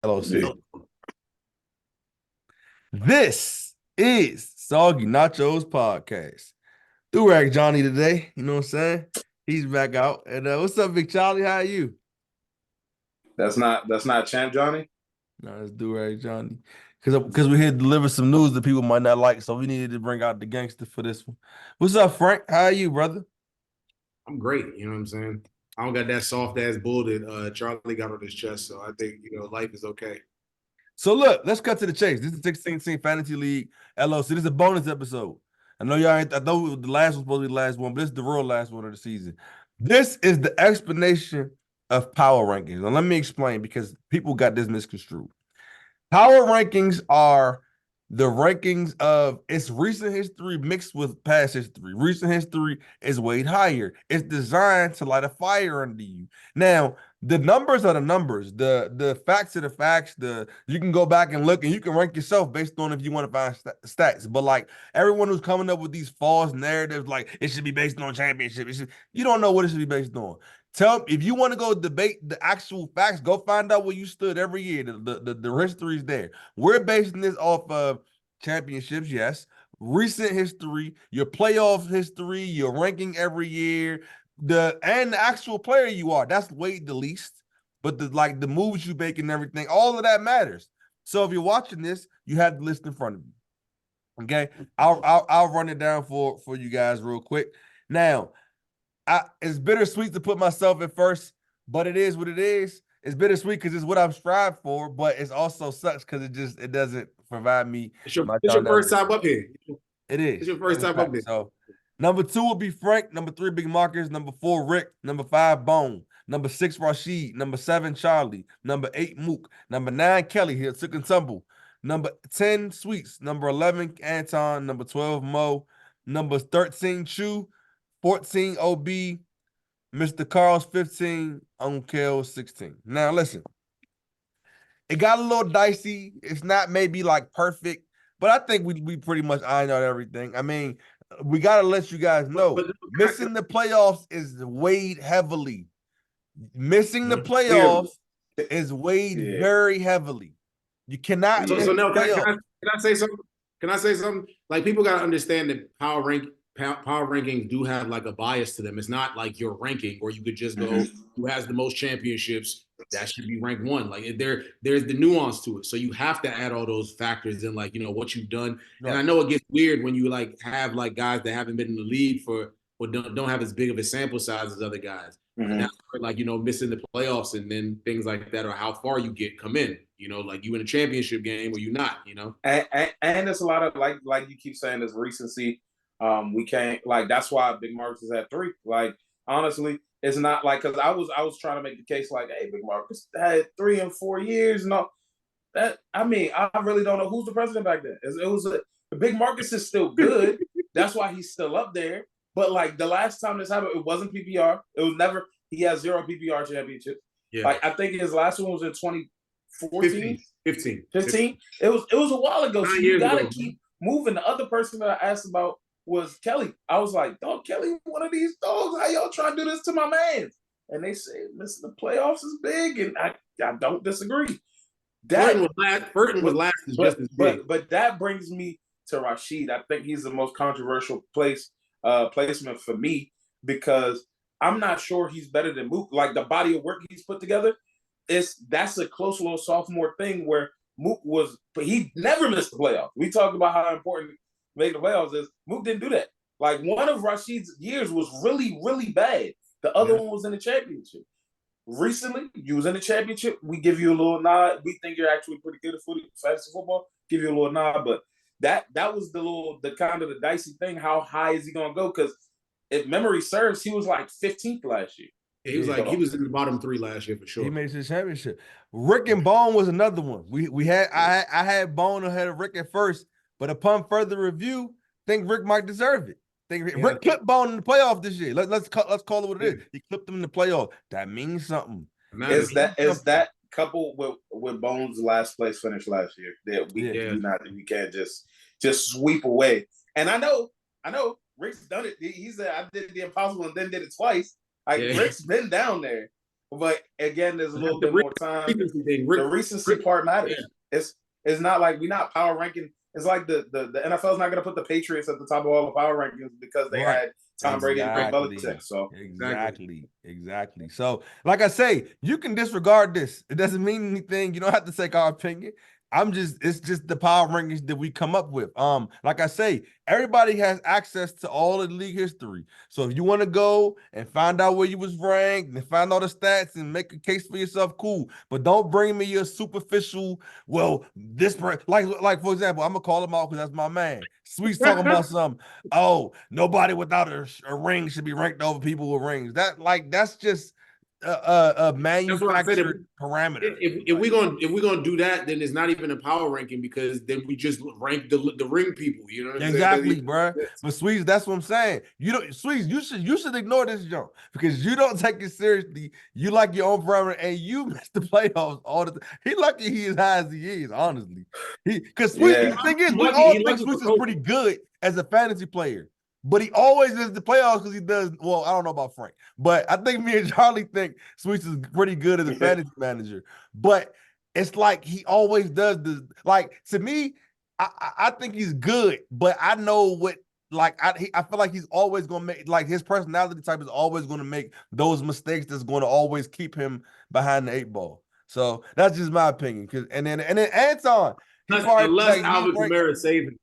LOC. This is Soggy Nachos Podcast. Durag Johnny today, you know what I'm saying? He's back out. And what's up, Big Charlie? How are you? That's not Champ Johnny. No, it's Durag Johnny. Because we're here to deliver some news that people might not like, so we needed to bring out the gangster for this one. What's up, Frank? How are you, brother? I'm great. You know what I'm saying? I don't got that soft ass bull that Charlie got on his chest, so I think life is okay. So look, let's cut to the chase. This is the 16-team Fantasy League LOC. This is a bonus episode. I know y'all ain't. I know the last was supposed to be the last one, but this is the real last one of the season. This is the explanation of power rankings. Now let me explain because people got this misconstrued. Power rankings are the rankings of its recent history mixed with past history. Recent history is weighed higher. It's designed to light a fire under you. Now, the numbers are the numbers. The facts are the facts. You can go back and look, and you can rank yourself based on if you want to find stats. But like everyone who's coming up with these false narratives, like it should be based on championship. You don't know what it should be based on. If you want to go debate the actual facts, go find out where you stood every year. The history is there. We're basing this off of championships, yes. Recent history, your playoff history, your ranking every year, the actual player you are. That's weighed the least. But the moves you make and everything, all of that matters. So if you're watching this, you have the list in front of you. Okay, I'll run it down for you guys real quick. Now, it's bittersweet to put myself at first, but it is what it is. It's bittersweet because it's what I'm strived for, but it also sucks because it doesn't provide me. It's your first time up here. It is. It's your first time up here. So number 2 will be Frank. Number 3, Big Marcus. Number 4, Rick. Number 5, Bone. Number 6, Rashid. Number 7, Charlie. Number 8, Mook. Number 9, Kelly. He took and tumble. Number 10, Sweets. Number 11, Anton. Number 12, Mo. Number 13, Chu. 14, OB, Mr. Carl's 15, Uncle 16. Now, listen, it got a little dicey. It's not maybe like perfect, but I think we pretty much ironed out everything. I mean, we got to let you guys know, missing the playoffs is weighed heavily. Missing the playoffs is weighed very heavily. You cannot. So now, can I say something? Can I say something? Like, people got to understand that power rankings do have like a bias to them. It's not like your ranking, or you could just go who has the most championships, that should be ranked 1. Like there's the nuance to it. So you have to add all those factors in, like, what you've done. Right. And I know it gets weird when you like have like guys that haven't been in the league or don't have as big of a sample size as other guys. And that's where, like, missing the playoffs and then things like that, or how far you come in, like you in a championship game or you not, And there's a lot of like you keep saying, this recency. We can't, like, that's why Big Marcus is at 3. Like, honestly, it's not like, because I was trying to make the case like, hey, Big Marcus had 3 and 4 years. No, that, I mean, I really don't know who's the president back then. Big Marcus is still good. That's why he's still up there. But like the last time this happened, it wasn't PPR. It was never. He has 0 PPR championships. Yeah. Like, I think his last one was in 2014, 15. It was a while ago. So you gotta keep moving. The other person that I asked about was Kelly. I was like, dog, Kelly, one of these dogs. How y'all trying to do this to my man? And they said, listen, the playoffs is big, and I don't disagree. Burton was last is just as big. But that brings me to Rashid. I think he's the most controversial placement for me, because I'm not sure he's better than Mook. Like, the body of work he's put together, that's a close little sophomore thing where Mook he never missed the playoffs. We talked about how important making the playoffs is. Mook didn't do that. Like, one of Rashid's years was really, really bad. The other one was in the championship. Recently, you was in the championship. We give you a little nod. We think you're actually pretty good at fantasy football. Give you a little nod, but that was the kind of the dicey thing. How high is he gonna go? Because if memory serves, he was like 15th last year. Yeah, he was in the bottom 3 last year for sure. He made the championship. Rick and Bone was another one. I had Bone ahead of Rick at first, but upon further review, think Rick might deserve it. Rick clipped Bone in the playoff this year. Let's call it what it is. He clipped him in the playoff. That means something. Is that coupled with Bone's last place finish last year that we can't just sweep away? And I know Rick's done it. He said, I did the impossible and then did it twice. Like, Rick's been down there. But again, there's a little The bit more time. recency thing. The recency part matters. Yeah. It's not like we're not power ranking. It's like the NFL is not going to put the Patriots at the top of all the power rankings because they had Tom Brady and Bill Belichick. So exactly. So, like I say, you can disregard this. It doesn't mean anything. You don't have to take our opinion. It's just the power rankings that we come up with. Like I say, everybody has access to all of the league history. So if you want to go and find out where you was ranked and find all the stats and make a case for yourself, cool. But don't bring me your superficial, well, like for example, I'm gonna call him out because that's my man. Sweet's talking about something. Oh, nobody without a ring should be ranked over people with rings. That's just a manufactured parameter. If we're gonna do that, then it's not even a power ranking because then we just rank the ring people. You know what I'm exactly, saying? bro. But Sweets, that's what I'm saying. You don't, Sweets, you should ignore this jump because you don't take it seriously. You like your own parameter, and you miss the playoffs all the time. He lucky he as high as he is, honestly. Because Sweets, the thing is, we all think Sweets is pretty good as a fantasy player. But he always is the playoffs because he does, well, I don't know about Frank, but I think me and Charlie think Sweets is pretty good as a fantasy manager. But it's like he always does this. Like, to me, I think he's good, but I know what, like, I feel like he's always going to make, like, his personality type is always going to make those mistakes that's going to always keep him behind the 8 ball. So that's just my opinion. And then Anton. Unless Alvin Kamara saved him.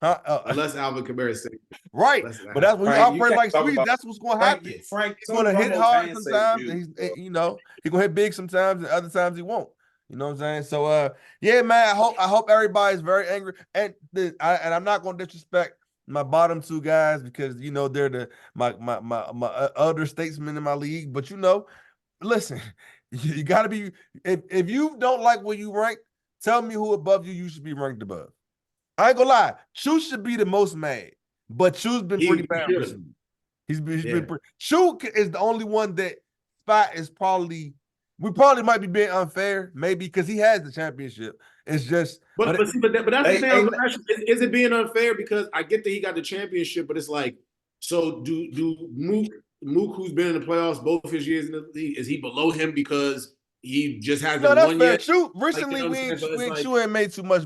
Unless Alvin Kamara saved him. Right, but that's when you operate like Sweet. That's what's going to happen. Frank, he's going to hit hard sometimes, and he's going to hit big sometimes, and other times he won't. You know what I'm saying? So, yeah, man. I hope everybody's very angry, and I'm not going to disrespect my bottom 2 guys because they're my elder statesmen in my league. But listen, you got to be. If you don't like where you rank, tell me who above you should be ranked above. I ain't gonna lie. Chu should be the most mad, but Chu's been pretty bad recently. He's been pretty. Chu is the only one that spot is probably. We probably might be being unfair, maybe because he has the championship. It's just, but that's the thing. Is it being unfair? Because I get that he got the championship, but it's like, so do Mook, who's been in the playoffs both his years in the league, is he below him because he just hasn't won yet? Chu recently, Chu ain't made too much.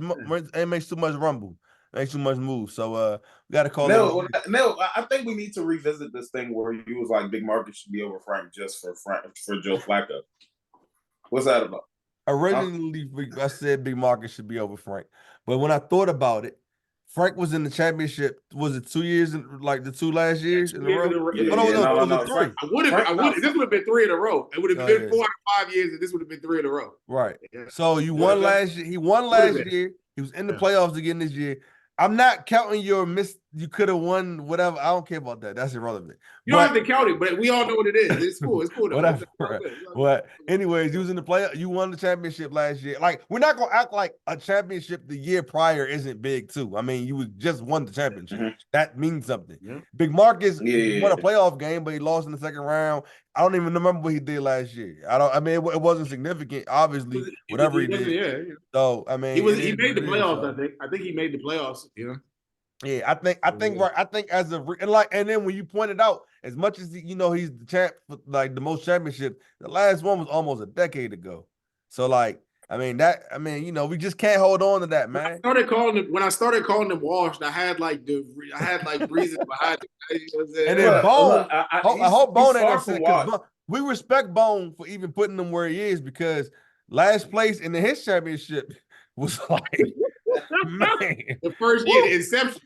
Ain't made too much rumble. Ain't too much move. So we got to call it. No, I think we need to revisit this thing where you was like Big Market should be over Frank just for Joe Flacco. What's that about? Originally, I said Big Market should be over Frank, but when I thought about it, Frank was in the championship. Was it 2 years, like the 2 last years in a row? No, 3. This would have been 3 in a row. It would have been 4 out of 5 years, and this would have been 3 in a row. Right. Yeah. So you won last year. He won last year. He was in the playoffs again this year. I'm not counting your miss. You could have won whatever. I don't care about that. That's irrelevant. You don't have to count it, but we all know what it is. It's cool. It's cool. Whatever. But anyways, you was in the play. You won the championship last year. Like, we're not gonna act like a championship the year prior isn't big too. I mean, you just won the championship. Mm-hmm. That means something. Yeah. Big Marcus won a playoff game, but he lost in the second round. I don't even remember what he did last year. I mean, it wasn't significant. Obviously, whatever he did. Yeah. So I mean, he made the playoffs. So. I think he made the playoffs. Yeah, I think right. I think and then when you pointed out, as much as he's the champ, like the most championship, the last one was almost a decade ago. So we just can't hold on to that, man. When I started calling them washed, I had reasons behind it. And then Bone, I hope Bone ain't gonna say, we respect Bone for even putting them where he is because last place in his championship was like. Man. The first year, the inception.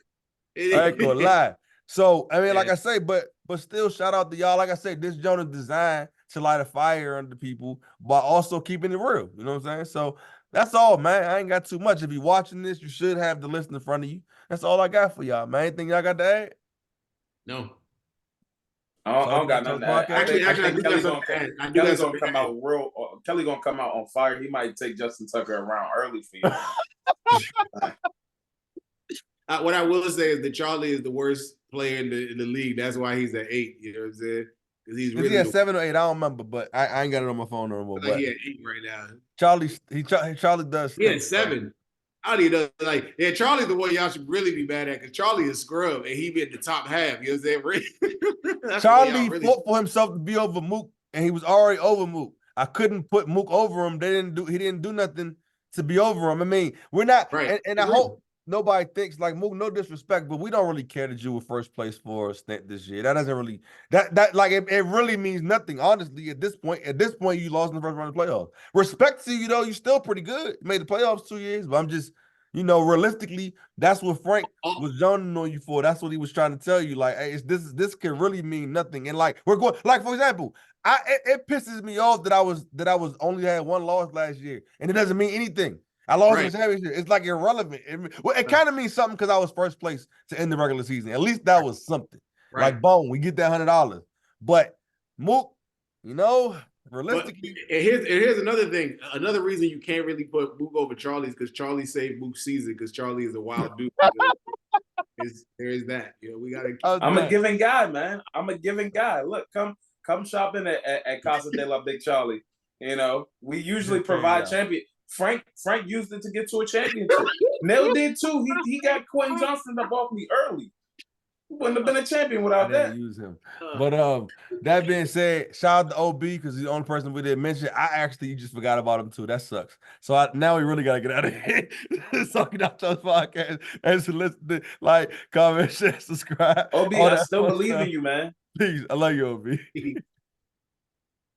I ain't gonna lie. So like I say, but still, shout out to y'all. Like I said, this joint is designed to light a fire under people, but also keeping it real. You know what I'm saying? So that's all, man. I ain't got too much. If you're watching this, you should have the list in front of you. That's all I got for y'all, man. Anything y'all got to add? No. I don't got nothing to add. Actually, Kelly's gonna come out real. Kelly gonna come out on fire. He might take Justin Tucker around early for you. What I will say is that Charlie is the worst player in the league. That's why he's at 8. You know what I'm saying? Because he's really at 7 or 8. I don't remember, but I ain't got it on my phone no more. Like he at 8 right now. Charlie does. He at 7. Charlie's the one y'all should really be mad at because Charlie is scrub and he be at the top half. You know what I'm saying? Charlie fought for himself to be over Mook and he was already over Mook. I couldn't put Mook over him. He didn't do nothing to be over him. I mean, we're not, Right. and I hope nobody thinks like Mook, no disrespect, but we don't really care that you were first place for a stint this year. That doesn't really that like it really means nothing, honestly, at this point. At this point, you lost in the first round of the playoffs. Respect to you though, you're still pretty good. You made the playoffs 2 years, but I'm just, realistically, that's what Frank was joning on you for. That's what he was trying to tell you. Like, hey, this can really mean nothing. And like we're going, like for example, it pisses me off that I was only had one loss last year, and it doesn't mean anything. I lost in the championship. It's like irrelevant. It kind of means something because I was first place to end the regular season. At least that was something. Right. Like, boom, we get that $100. But Mook, realistically. And here's another thing. Another reason you can't really put Mook over Charlie is because Charlie saved Mook's season because Charlie is a wild dude. There is that. We gotta. I'm a giving guy, man. I'm a giving guy. Look, come shopping at Casa de la Big Charlie. We usually provide champion. Frank used it to get to a championship. Nell did too. He got Quentin Johnson up off me early. He wouldn't have been a champion without that. Use him. But that being said, shout out to OB because he's the only person we didn't mention. You just forgot about him too. That sucks. So now we really gotta get out of here. Talking out those podcast and to listen, like, comment, share, subscribe. OB, I still believe in you, man. Please, I love you, OB.